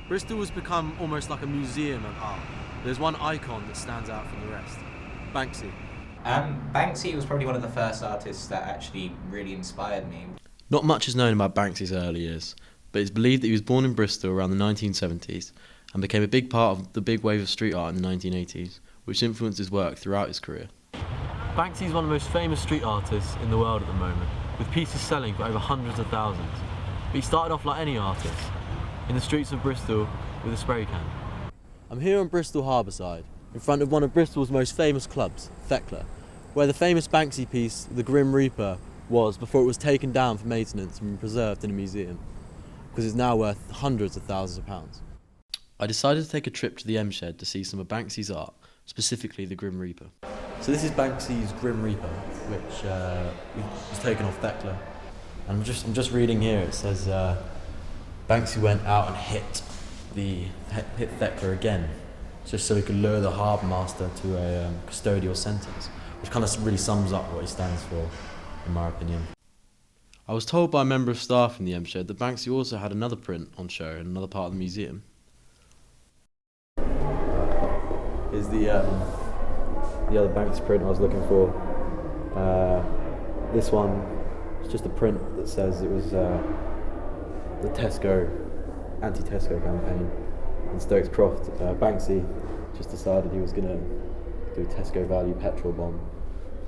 Bristol has become almost like a museum of art. There's one icon that stands out from the rest. Banksy. Banksy was probably one of the first artists that actually really inspired me. Not much is known about Banksy's early years, but it's believed that he was born in Bristol around the 1970s and became a big part of the big wave of street art in the 1980s, which influenced his work throughout his career. Banksy is one of the most famous street artists in the world at the moment, with pieces selling for over hundreds of thousands. But he started off like any artist, in the streets of Bristol with a spray can. I'm here on Bristol Harbourside, in front of one of Bristol's most famous clubs, Thekla, where the famous Banksy piece, The Grim Reaper, was before it was taken down for maintenance and preserved in a museum, because it's now worth hundreds of thousands of pounds. I decided to take a trip to the M Shed to see some of Banksy's art, specifically The Grim Reaper. So this is Banksy's Grim Reaper, which was taken off Thekla. And I'm just reading here, it says Banksy went out and hit Thekla again, just so he could lure the harbour master to a custodial sentence, which kind of really sums up what he stands for, in my opinion. I was told by a member of staff in the M Shed that Banksy also had another print on show in another part of the museum. Is the other Banksy print I was looking for. This one is just a print that says it was the anti-Tesco campaign in Stokes Croft. Banksy just decided he was going to do a Tesco value petrol bomb,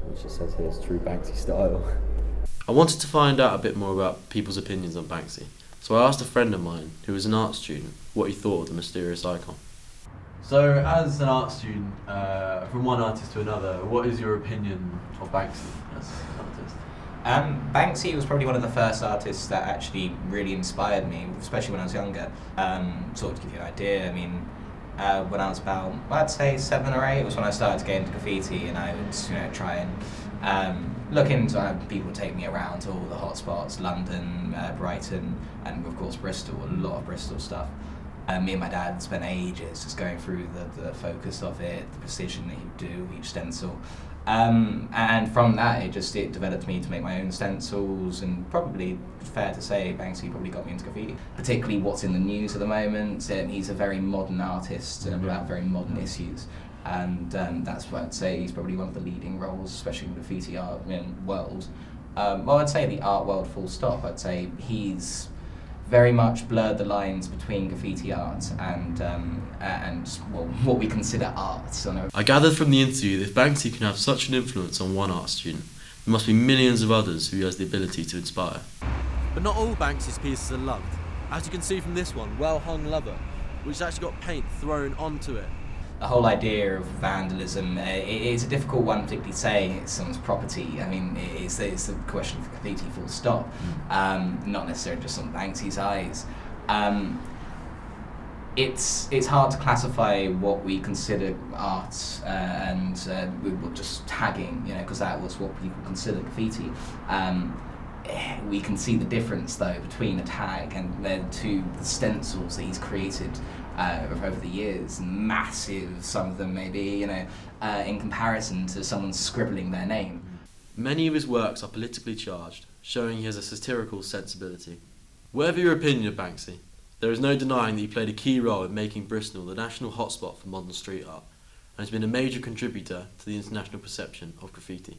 which it says here is true Banksy style. I wanted to find out a bit more about people's opinions on Banksy, so I asked a friend of mine, who was an art student, what he thought of the mysterious icon. So, as an art student, from one artist to another, what is your opinion of Banksy as an artist? Banksy was probably one of the first artists that actually really inspired me, especially when I was younger. Sort of to give you an idea, I mean, when I was about, I'd say 7 or 8, was when I started to get into graffiti, and I would, try and look into people would take me around to all the hotspots, London, Brighton, and of course Bristol, a lot of Bristol stuff. Me and my dad spent ages just going through the focus of it, the precision that he'd do, each stencil. And from that, it developed me to make my own stencils, and probably, fair to say, Banksy probably got me into graffiti. Particularly what's in the news at the moment. He's a very modern artist about very modern issues. And that's what I'd say, he's probably one of the leading roles, especially in the graffiti art world. Well, I'd say the art world full stop. I'd say he's very much blurred the lines between graffiti art and what we consider art. So I gathered from the interview that if Banksy can have such an influence on one art student, there must be millions of others who he has the ability to inspire. But not all Banksy's pieces are loved. As you can see from this one, Well Hung Lover, which actually got paint thrown onto it. The whole idea of vandalism, it's a difficult one, particularly saying it's someone's property. I mean, it's a question of graffiti full stop, not necessarily just on Banksy's eyes. It's hard to classify what we consider art and we were just tagging, because that was what people consider graffiti. We can see the difference though between a tag and the stencils that he's created over the years, massive, some of them maybe, in comparison to someone scribbling their name. Many of his works are politically charged, showing he has a satirical sensibility. Whatever your opinion of Banksy, there is no denying that he played a key role in making Bristol the national hotspot for modern street art, and has been a major contributor to the international perception of graffiti.